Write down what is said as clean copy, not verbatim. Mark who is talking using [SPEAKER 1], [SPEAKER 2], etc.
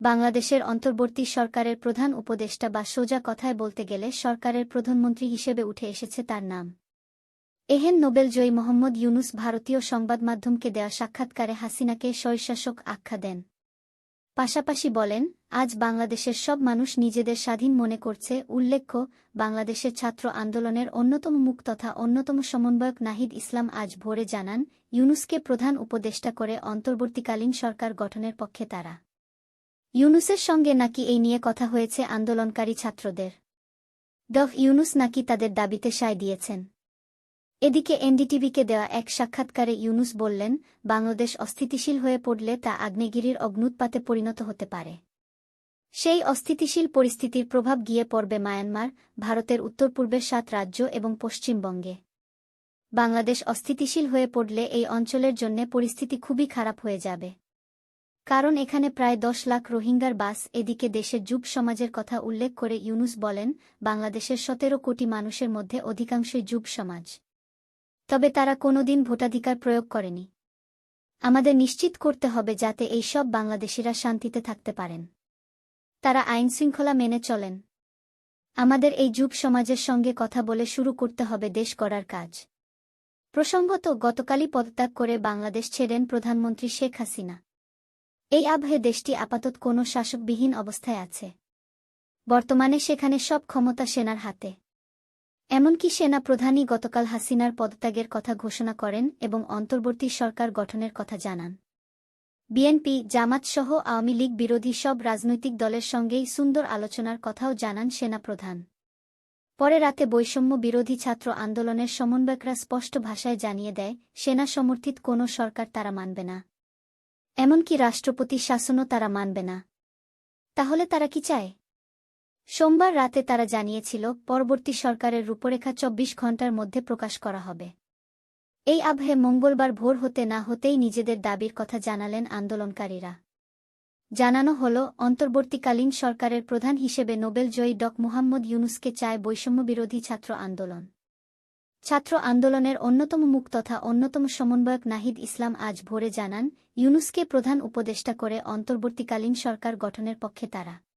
[SPEAKER 1] বাংলাদেশের অন্তর্বর্তী সরকারের প্রধান উপদেষ্টা বা সোজা কথায় বলতে গেলে সরকারের প্রধানমন্ত্রী হিসেবে উঠে এসেছে তার নাম। এহেন নোবেলজয়ী মোহাম্মদ ইউনূস ভারতীয় সংবাদমাধ্যমকে দেয়া সাক্ষাৎকারে হাসিনাকে স্বৈরশাসক আখ্যা দেন। পাশাপাশি বলেন, আজ বাংলাদেশের সব মানুষ নিজেদের স্বাধীন মনে করছে। উল্লেখ্য, বাংলাদেশের ছাত্র আন্দোলনের অন্যতম মুখ তথা অন্যতম সমন্বয়ক নাহিদ ইসলাম আজ ভোরে জানান, ইউনূসকে প্রধান উপদেষ্টা করে অন্তর্বর্তীকালীন সরকার গঠনের পক্ষে তারা। ইউনূসের সঙ্গে নাকি এই নিয়ে কথা হয়েছে আন্দোলনকারী ছাত্রদের। ইউনূস নাকি তাদের দাবিতে সায় দিয়েছেন। এদিকে এনডিটিভিকে দেওয়া এক সাক্ষাৎকারে ইউনূস বললেন, বাংলাদেশ অস্থিতিশীল হয়ে পড়লে তা আগ্নেয়গিরির অগ্ন্যুৎপাতে পরিণত হতে পারে। সেই অস্থিতিশীল পরিস্থিতির প্রভাব গিয়ে পড়বে মায়ানমার, ভারতের উত্তর-পূর্বের 7 রাজ্য এবং পশ্চিমবঙ্গে। বাংলাদেশ অস্থিতিশীল হয়ে পড়লে এই অঞ্চলের জন্যে পরিস্থিতি খুবই খারাপ হয়ে যাবে। কারণ এখানে প্রায় 10 লাখ রোহিঙ্গার বাস। এদিকে দেশের যুব সমাজের কথা উল্লেখ করে ইউনূস বলেন, বাংলাদেশের 17 কোটি মানুষের মধ্যে অধিকাংশই যুব সমাজ। তবে তারা কোনোদিন ভোটাধিকার প্রয়োগ করেনি। আমাদের নিশ্চিত করতে হবে যাতে এই সব বাংলাদেশিরা শান্তিতে থাকতে পারেন। তারা আইনশৃঙ্খলা মেনে চলেন। আমাদের এই যুব সমাজের সঙ্গে কথা বলে শুরু করতে হবে দেশ গড়ার কাজ। প্রসঙ্গত, গতকালই পদত্যাগ করে বাংলাদেশ ছেড়েন প্রধানমন্ত্রী শেখ হাসিনা। এই আবহে দেশটি আপাতত কোনো শাসকবিহীন অবস্থায় আছে। বর্তমানে সেখানে সব ক্ষমতা সেনার হাতে। এমনকি সেনা প্রধানই গতকাল হাসিনার পদত্যাগের কথা ঘোষণা করেন এবং অন্তর্বর্তী সরকার গঠনের কথা জানান। বিএনপি, জামাতসহ আওয়ামী লীগ বিরোধী সব রাজনৈতিক দলের সঙ্গেই সুন্দর আলোচনার কথাও জানান সেনাপ্রধান। পরে রাতে বৈষম্য বিরোধী ছাত্র আন্দোলনের সমন্বয়করা স্পষ্ট ভাষায় জানিয়ে দেয়, সেনা সমর্থিত কোনো সরকার তারা মানবে না। এমনকি রাষ্ট্রপতি শাসনও তারা মানবে না। তাহলে তারা কি চায়? সোমবার রাতে তারা জানিয়েছিল, পরবর্তী সরকারের রূপরেখা 24 ঘণ্টার মধ্যে প্রকাশ করা হবে। এই আবহে মঙ্গলবার ভোর হতে না হতেই নিজেদের দাবির কথা জানালেন আন্দোলনকারীরা। জানানো হল, অন্তর্বর্তীকালীন সরকারের প্রধান হিসেবে নোবেলজয়ী মোহাম্মদ ইউনূসকে চায় বৈষম্যবিরোধী ছাত্র আন্দোলন। ছাত্র আন্দোলনের অন্যতম মুখ তথা অন্যতম সমন্বয়ক নাহিদ ইসলাম আজ ভোরে জানান, ইউনূসকে প্রধান উপদেষ্টা করে অন্তর্বর্তীকালীন সরকার গঠনের পক্ষে তারা।